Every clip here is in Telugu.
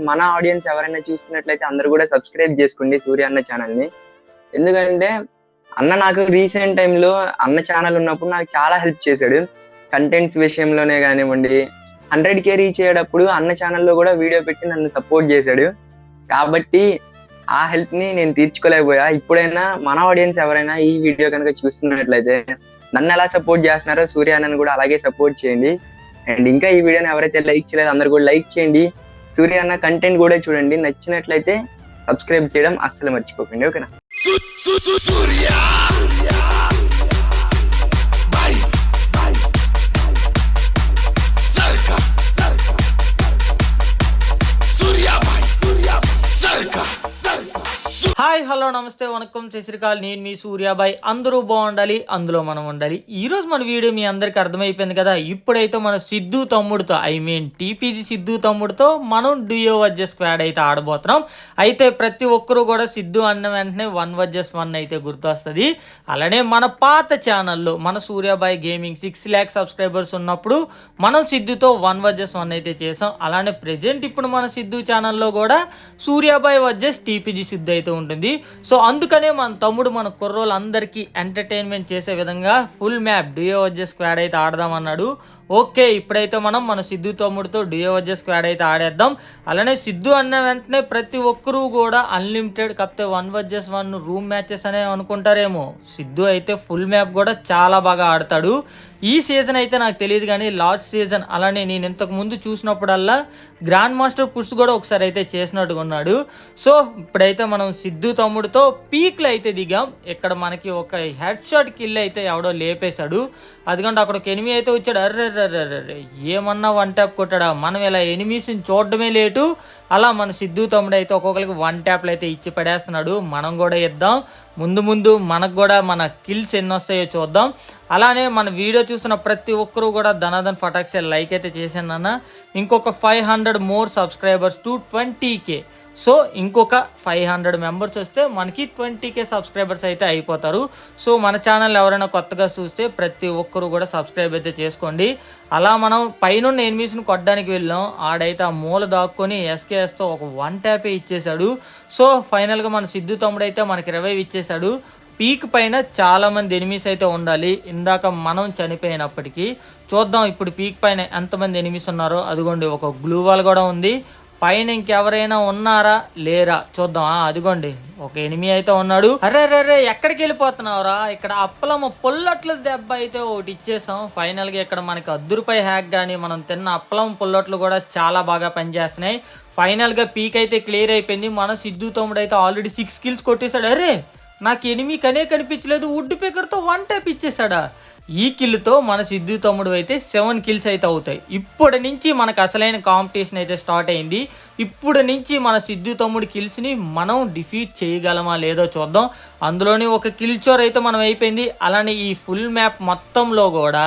మన ఆడియన్స్ ఎవరైనా చూస్తున్నట్లయితే అందరూ కూడా సబ్స్క్రైబ్ చేసుకోండి సూర్య అన్న ఛానల్ని. ఎందుకంటే అన్న నాకు రీసెంట్ టైంలో అన్న ఛానల్ ఉన్నప్పుడు నాకు చాలా హెల్ప్ చేశాడు. కంటెంట్స్ విషయంలోనే కానివ్వండి, 100K రీచ్ అయ్యేటప్పుడు అన్న ఛానల్లో కూడా వీడియో పెట్టి నన్ను సపోర్ట్ చేశాడు. కాబట్టి ఆ హెల్ప్ ని నేను తీర్చుకోలేకపోయా. ఇప్పుడైనా మన ఆడియన్స్ ఎవరైనా ఈ వీడియో కనుక చూస్తున్నట్లయితే నన్ను ఎలా సపోర్ట్ చేస్తున్నారో సూర్య అన్నను కూడా అలాగే సపోర్ట్ చేయండి. అండ్ ఇంకా ఈ వీడియోని ఎవరైతే లైక్ చేయలేదు అందరు కూడా లైక్ చేయండి. సూర్య అన్న కంటెంట్ కూడా చూడండి. నచ్చినట్లయితే సబ్స్క్రైబ్ చేయడం అస్సలు మర్చిపోకండి. ఓకేనా? హాయ్ హలో నమస్తే వనకం శశికాల్, నేను మీ సూర్యాబాయ్. అందరూ బాగుండాలి, అందులో మనం ఉండాలి. ఈరోజు మన వీడియో మీ అందరికి అర్థమైపోయింది కదా. ఇప్పుడైతే మన సిద్ధు తమ్ముడితో టీపీజీ సిద్ధు తమ్ముడితో మనం డ్యూయో వర్సెస్ స్క్వాడ్ అయితే ఆడబోతున్నాం. అయితే ప్రతి ఒక్కరు కూడా సిద్ధు అన్న వెంటనే 1 vs 1 అయితే గుర్తొస్తుంది. అలానే మన పాత ఛానల్లో మన సూర్యాబాయ్ గేమింగ్ 6 lakh సబ్స్క్రైబర్స్ ఉన్నప్పుడు మనం సిద్ధుతో 1 vs 1 అయితే చేసాం. అలానే ప్రెజెంట్ ఇప్పుడు మన సిద్ధు ఛానల్లో కూడా సూర్యాబాయ్ వర్సెస్ టీపీజీ సిద్ధు అయితే ఉంటుంది. సో అందుకనే మన తమ్ముడు మన కుర్రోళ్ళందరికీ ఎంటర్టైన్మెంట్ చేసే విధంగా full map duo versus squad అయితే ఆడదామన్నాడు. ఓకే, ఇప్పుడైతే మనం మన సిద్ధు తమ్ముడితో డ్యూయో వర్సెస్ స్క్వాడ్ అయితే ఆడేద్దాం. అలానే సిద్ధు అన్న వెంటనే ప్రతి ఒక్కరూ కూడా అన్లిమిటెడ్ కాకపోతే 1 vs 1 రూమ్ మ్యాచెస్ అనే అనుకుంటారేమో. సిద్ధు అయితే ఫుల్ మ్యాప్ కూడా చాలా బాగా ఆడతాడు. ఈ సీజన్ అయితే నాకు తెలియదు కానీ లాస్ట్ సీజన్ అలానే నేను ఇంతకు ముందు చూసినప్పుడల్లా గ్రాండ్ మాస్టర్ పుష్ కూడా ఒకసారి అయితే చేసినట్టుగా ఉన్నాడు. సో ఇప్పుడైతే మనం సిద్ధు తమ్ముడితో పీక్లు అయితే దిగాం. ఇక్కడ మనకి ఒక హెడ్ షాట్ కిల్ అయితే ఎవడో లేపేశాడు. అదిగంటే అక్కడ ఒక ఎనిమి అయితే వచ్చాడు. అర్రే ఏమన్నా 1 ట్యాప్ కొట్టాడా? మనం ఇలా ఎనిమీస్ని చూడడమే లేటు. అలా మన సిద్ధు తమ్ముడు అయితే ఒక్కొక్కరికి 1 ట్యాప్లు అయితే ఇచ్చి పడేస్తున్నాడు. మనం కూడా ఇద్దాం. ముందు మనకు కూడా మన కిల్స్ ఎన్ని వస్తాయో చూద్దాం. అలానే మన వీడియో చూస్తున్న ప్రతి ఒక్కరూ కూడా ధనాధన్ ఫటాక్సే లైక్ అయితే చేశానన్న. ఇంకొక 500 more subscribers to 20K. So ఇంకొక 500 మెంబర్స్ వస్తే మనకి 20K సబ్స్క్రైబర్స్ అయితే అయిపోతారు. సో మన ఛానల్ ఎవరైనా కొత్తగా చూస్తే ప్రతి ఒక్కరు కూడా సబ్స్క్రైబ్ అయితే చేసుకోండి. అలా మనం పైన ఎనిమిస్ని కొట్టడానికి వెళ్ళాం. ఆడైతే ఆ మూల దాక్కొని SKSతో ఒక 1 ట్యాపే ఇచ్చేశాడు. సో ఫైనల్గా మన సిద్ధు తమ్ముడు అయితే మనకి 20 ఇచ్చేశాడు. పీక్ పైన చాలామంది ఎనిమిస్ అయితే ఉండాలి. ఇందాక మనం చనిపోయినప్పటికీ చూద్దాం ఇప్పుడు పీక్ పైన ఎంతమంది ఎనిమిస్ ఉన్నారో. అదిగోండి ఒక గ్లూ వాల్ కూడా ఉంది. పైన ఇంకెవరైనా ఉన్నారా లేరా చూద్దాం. అదిగోండి ఒక ఎనిమి అయితే ఉన్నాడు. అరే ఎక్కడికి వెళ్ళిపోతున్నావురా? ఇక్కడ అప్పలమ్మ పొల్లట్ల దెబ్బ అయితే ఒకటి ఇచ్చేసాం. ఫైనల్గా ఇక్కడ మనకి అద్దురుపై హ్యాక్ కానీ మనం తిన్న అప్పలం పొల్లట్లు కూడా చాలా బాగా పనిచేస్తున్నాయి. ఫైనల్గా పీక్ అయితే క్లియర్ అయిపోయింది. మన సిద్ధు తమ్ముడు అయితే ఆల్రెడీ 6 kills కొట్టేశాడు. అరే నాకు ఎనిమి కనిపించలేదు. వుడ్ పికర్తో 1 ట్యాప్ ఇచ్చేసాడా? ఈ కిల్తో మన సిద్ధు తమ్ముడు అయితే 7 kills అయితే అవుతాయి. ఇప్పటి నుంచి మనకు అసలైన కాంపిటీషన్ అయితే స్టార్ట్ అయింది. ఇప్పుడు నుంచి మన సిద్ధు తమ్ముడు కిల్స్ని మనం డిఫీట్ చేయగలమా లేదో చూద్దాం. అందులోని ఒక కిల్ చోర్ అయితే మనం అయిపోయింది. అలానే ఈ ఫుల్ మ్యాప్ మొత్తంలో కూడా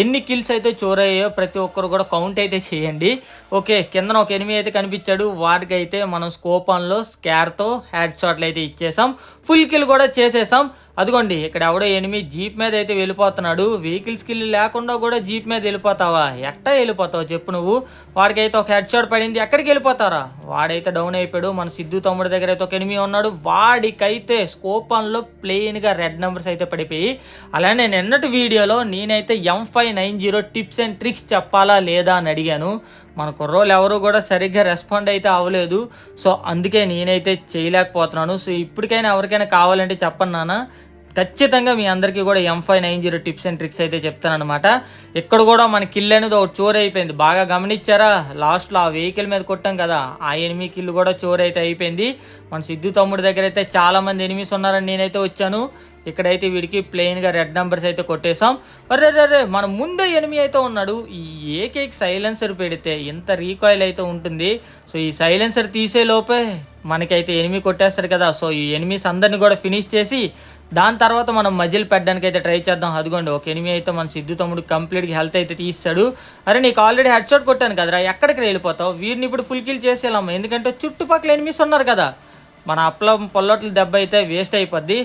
ఎన్ని కిల్స్ అయితే చోరయ్యాయో ప్రతి ఒక్కరు కూడా కౌంట్ అయితే చేయండి. ఓకే, కిందన ఒక ఎనిమి అయితే కనిపించాడు. వాడికి అయితే మనం స్కోపాన్లో స్కార్తో హెడ్ షాట్లు అయితే ఇచ్చేసాం. ఫుల్ కిల్ కూడా చేసేసాం. అదిగోండి ఇక్కడ ఎవడో ఎనిమి జీప్ మీద అయితే వెళ్ళిపోతున్నాడు. వెహికల్ స్కిల్ లేకుండా కూడా జీప్ మీద వెళ్ళిపోతావా? ఎట్టా వెళ్ళిపోతావు చెప్పు నువ్వు? వాడికైతే ఒక హెడ్ షాట్ పడింది. ఎక్కడికి వెళ్ళిపోతారా? వాడైతే డౌన్ అయిపోయాడు. మన సిద్ధు తమ్ముడి దగ్గర అయితే ఒక ఎనిమి ఉన్నాడు. వాడికైతే స్కోపాన్లో ప్లెయిన్గా రెడ్ నెంబర్స్ అయితే పడిపోయి. అలానే నిన్నటి వీడియోలో నేనైతే M590 టిప్స్ అండ్ ట్రిక్స్ చెప్పాలా లేదా అని అడిగాను. మన కుర్రోళ్ళు ఎవరు కూడా సరిగ్గా రెస్పాండ్ అయితే అవ్వలేదు. సో అందుకే నేనైతే చేయలేకపోతున్నాను. సో ఇప్పటికైనా ఎవరికైనా కావాలంటే చెప్పండి నాన్న, ఖచ్చితంగా మీ అందరికీ కూడా M590 టిప్స్ అండ్ ట్రిక్స్ అయితే చెప్తానమాట. ఇక్కడ కూడా మన కిల్ అనేది ఒక చోర్ అయిపోయింది. బాగా గమనించారా? లాస్ట్లో ఆ వెహికల్ మీద కొట్టాం కదా, ఆ ఎనిమి కిల్ కూడా చోర్ అయితే అయిపోయింది. మన సిద్ధు తమ్ముడి దగ్గర అయితే చాలామంది ఎనిమిస్ ఉన్నారని నేనైతే వచ్చాను. ఇక్కడైతే వీడికి ప్లెయిన్గా రెడ్ నెంబర్స్ అయితే కొట్టేసాం. అరే మన ముందే ఎనిమి అయితే ఉన్నాడు. ఈ ఏకేకి సైలెన్సర్ పెడితే ఎంత రీకాయిల్ అయితే ఉంటుంది. సో ఈ సైలెన్సర్ తీసే లోపే మనకైతే ఎనిమి కొట్టేస్తారు కదా. సో ఈ ఎనిమిస్ అందరినీ కూడా ఫినిష్ చేసి దాని తర్వాత మనం మజిల్ పెట్టడానికి అయితే ట్రై చేద్దాం. అదిగోండి ఒక ఎనిమి అయితే మన సిద్ధు తమ్ముడు కంప్లీట్గా హెల్త్ అయితే తీస్తాడు. అరే నీకు ఆల్రెడీ హెడ్ షాట్ కొట్టాను కదరా, ఎక్కడికి వెళ్ళిపోతావు? వీడిని ఇప్పుడు ఫుల్ కిల్ చేసేలాము. ఎందుకంటే చుట్టుపక్కల ఎనిమిస్ ఉన్నారు కదా. మన అప్పలం పొల్లట్ల దెబ్బ అయితే వేస్ట్ అయిపోద్ది.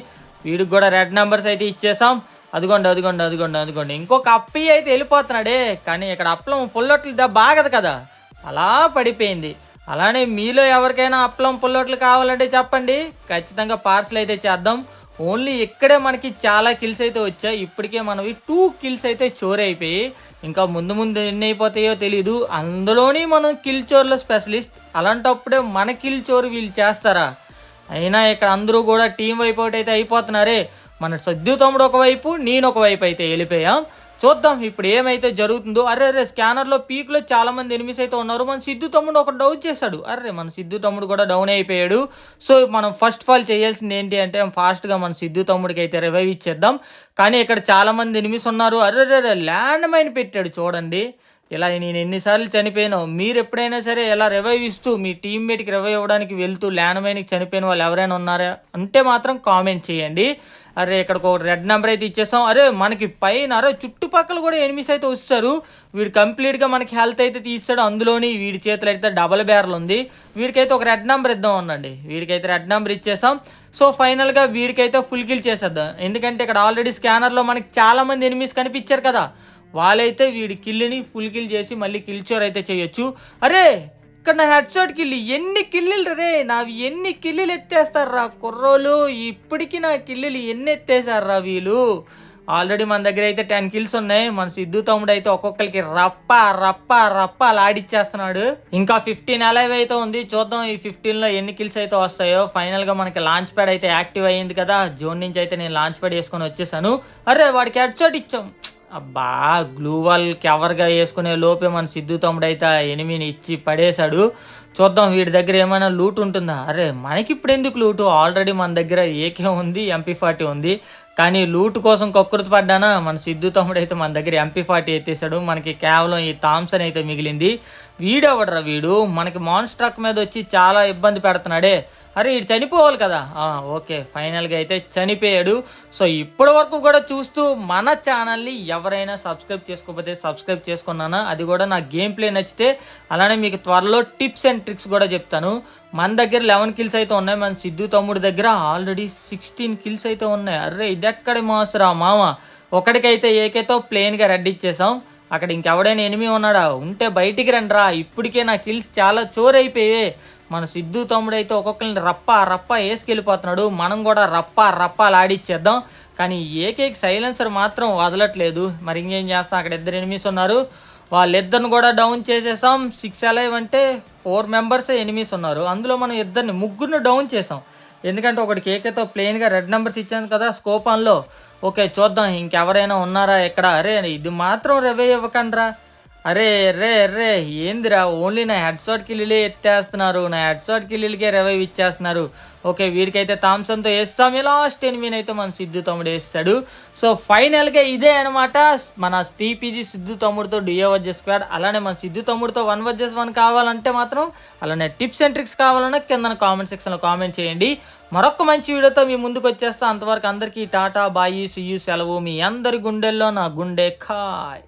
వీడికి కూడా రెడ్ నెంబర్స్ అయితే ఇచ్చేసాం. అదిగోండి ఇంకొక అప్పి అయితే వెళ్ళిపోతున్నాడే. కానీ ఇక్కడ అప్పలం పొల్లట్లు బాగదు కదా, అలా పడిపోయింది. అలానే మీలో ఎవరికైనా అప్పలం పుల్లట్లు కావాలంటే చెప్పండి, ఖచ్చితంగా పార్సల్ అయితే చేద్దాం. ఓన్లీ ఇక్కడే మనకి చాలా కిల్స్ అయితే వచ్చాయి. ఇప్పటికే మనవి 2 కిల్స్ అయితే చోరీ అయిపోయి, ఇంకా ముందు ముందు ఎన్ని అయిపోతాయో తెలీదు. అందులోని మనం కిల్ చోర్లో స్పెషలిస్ట్. అలాంటప్పుడే మన కిల్ చోరు వీళ్ళు చేస్తారా? అయినా ఇక్కడ అందరూ కూడా టీం వైపు అవుట్ అయితే అయిపోతున్నారే. మన సిద్ధు తమ్ముడు ఒకవైపు, నేను ఒకవైపు అయితే వెళ్ళిపోయాం. చూద్దాం ఇప్పుడు ఏమైతే జరుగుతుందో. అరే స్కానర్లో పీక్లో చాలా మంది ఎనిమిస్ అయితే ఉన్నారు. మన సిద్ధు తమ్ముడు ఒక డౌన్ చేశాడు. మన సిద్ధు తమ్ముడు కూడా డౌన్ అయిపోయాడు. సో మనం ఫస్ట్ ఆఫ్ ఆల్ చేయాల్సింది ఏంటి అంటే ఫాస్ట్గా మన సిద్ధు తమ్ముడికి అయితే రివైవ్ ఇచ్చేద్దాం. కానీ ఇక్కడ చాలా మంది ఎనిమిస్ ఉన్నారు. ల్యాండ్ మైన్ పెట్టాడు చూడండి. ఇలా నేను ఎన్నిసార్లు చనిపోయాను. మీరు ఎప్పుడైనా సరే ఇలా రివైవ్ ఇస్తూ మీ టీమ్మేట్కి రివైవ్ ఇవ్వడానికి వెళ్తూ ల్యాండ్ మైన్కి చనిపోయిన వాళ్ళు ఎవరైనా ఉన్నారా అంటే మాత్రం కామెంట్ చేయండి. ఇక్కడికి ఒక రెడ్ నెంబర్ అయితే ఇచ్చేస్తాం. మనకి పైన చుట్టుపక్కల కూడా ఎనిమిస్ అయితే వస్తారు. వీడు కంప్లీట్గా మనకి హెల్త్ అయితే తీస్తాడు. అందులోని వీడి చేతిలో అయితే డబల్ బ్యారల్ ఉంది. వీడికైతే ఒక రెడ్ నెంబర్ ఇద్దాం ఉండండి. వీడికైతే రెడ్ నెంబర్ ఇచ్చేసాం. సో ఫైనల్గా వీడికైతే ఫుల్ కిల్ చేసేద్దాం. ఎందుకంటే ఇక్కడ ఆల్రెడీ స్కానర్లో మనకి చాలామంది ఎనిమిస్ కనిపించారు కదా, వాళ్ళైతే వీడి కిల్ని ఫుల్ కిల్ చేసి మళ్ళీ కిల్ చోర్ అయితే చేయొచ్చు. ఇక్కడ నా హెడ్ షాట్ కిల్లు ఎన్ని కిల్లులు నావి ఎన్ని కిల్లులు ఎత్తేస్తారా కుర్రోలు. ఇప్పటికీ నా కిల్లులు ఎన్ని ఎత్తేసారా వీళ్ళు. ఆల్రెడీ మన దగ్గర అయితే 10 కిల్స్ ఉన్నాయి. మన సిద్ధు తమ్ముడు అయితే ఒక్కొక్కరికి రప్ప అలా ఆడిచ్చేస్తున్నాడు. ఇంకా 15 అలైవ్ అయితే ఉంది. చూద్దాం ఈ 15లో ఎన్ని కిల్స్ అయితే వస్తాయో. ఫైనల్గా మనకి లాంచ్ ప్యాడ్ అయితే యాక్టివ్ అయ్యింది కదా. జోన్ నుంచి అయితే నేను లాంచ్ ప్యాడ్ వేసుకొని వచ్చేసాను. వాడికి హెడ్ షాట్ ఇచ్చాం. అబ్బా గ్లూ వాల్ కవర్గా వేసుకునే లోపే మన సిద్ధు తమ్ముడు అయితే ఎనిమిని ఇచ్చి పడేశాడు. చూద్దాం వీడి దగ్గర ఏమైనా లూట్ ఉంటుందా. మనకి ఇప్పుడు ఎందుకు లూటు, ఆల్రెడీ మన దగ్గర ఏకే ఉంది, MP40 ఉంది. కానీ లూట్ కోసం కక్కుర్తి పడ్డానా, మన సిద్ధు తమ్ముడు అయితే మన దగ్గర MP40 ఎత్తేసాడు. మనకి కేవలం ఈ థామ్సన్ అయితే మిగిలింది. వీడెవడరా వీడు మనకి మాన్స్ట్రక్ మీద వచ్చి చాలా ఇబ్బంది పెడుతున్నాడే. వీడు చనిపోవాలి కదా. ఓకే ఫైనల్గా అయితే చనిపోయాడు. సో ఇప్పటి వరకు కూడా చూస్తూ మన ఛానల్ని ఎవరైనా సబ్స్క్రైబ్ చేసుకోకపోతే సబ్స్క్రైబ్ చేసుకున్నానా, అది కూడా నా గేమ్ ప్లే నచ్చితే. అలానే మీకు త్వరలో టిప్స్ అండ్ ట్రిక్స్ కూడా చెప్తాను. మన దగ్గర 11 కిల్స్ అయితే ఉన్నాయి. మన సిద్ధు తమ్ముడు దగ్గర ఆల్రెడీ 16 కిల్స్ అయితే ఉన్నాయి. ఇదెక్కడి మాసురా మామ. ఒకటికైతే ఏకేతో ప్లెయిన్గా రెడ్ ఇచ్చేసాం. అక్కడ ఇంకెవడైనా ఎనిమి ఉన్నాడా ఉంటే బయటికి రండిరా. ఇప్పటికే నా కిల్స్ చాలా చోరైపోయాయి. మన సిద్ధు తమ్ముడు అయితే ఒక్కొక్కరిని రప్ప వేసుకెళ్ళిపోతున్నాడు. మనం కూడా రప్ప ఆడిచ్చేద్దాం. కానీ ఏకేకి సైలెన్సర్ మాత్రం వదలట్లేదు. మరి ఇంకేం చేస్తాం, అక్కడ 2 ఎనిమిస్ ఉన్నారు. వాళ్ళిద్దరిని కూడా డౌన్ చేసేసాం. 6 అలైవ్ అంటే 4 మెంబర్స్ ఎనిమిస్ ఉన్నారు. అందులో మనం ముగ్గురిని డౌన్ చేసాం. ఎందుకంటే ఒకటి కేకేతో ప్లెయిన్గా రెడ్ నెంబర్స్ ఇచ్చాను కదా స్కోప్ ఆన్లో. ఓకే చూద్దాం ఇంకెవరైనా ఉన్నారా ఇక్కడ. ఇది మాత్రం రివైవ్ ఇవ్వకండ్రా. ఏందిరా ఓన్లీ నా హెడ్ షాట్ కిల్లులే ఎత్తేస్తున్నారు. నా హెడ్ షాట్ కిల్లులకే రివైవ్ ఇచ్చేస్తున్నారు. ఓకే వీడికైతే థామ్సన్తో వేస్తాం. లాస్ట్ ఎనిమిది అయితే మన సిద్ధు తమ్ముడు వేస్తాడు. సో ఫైనల్గా ఇదే అనమాట మన టీపీజీ సిద్ధు తమ్ముడితో డియో వర్సెస్ స్క్వాడ్. అలానే మన సిద్ధు తమ్ముడితో 1 vs 1 కావాలంటే మాత్రం అలానే టిప్స్ అండ్ ట్రిక్స్ కావాలన్నా కింద కామెంట్ సెక్షన్లో కామెంట్ చేయండి. మరొక మంచి వీడియోతో మీ ముందుకు వచ్చేస్తా. అంతవరకు అందరికీ టాటా బాయి సియు సెలవు. మీ అందరి గుండెల్లో నా గుండె ఖాయ్.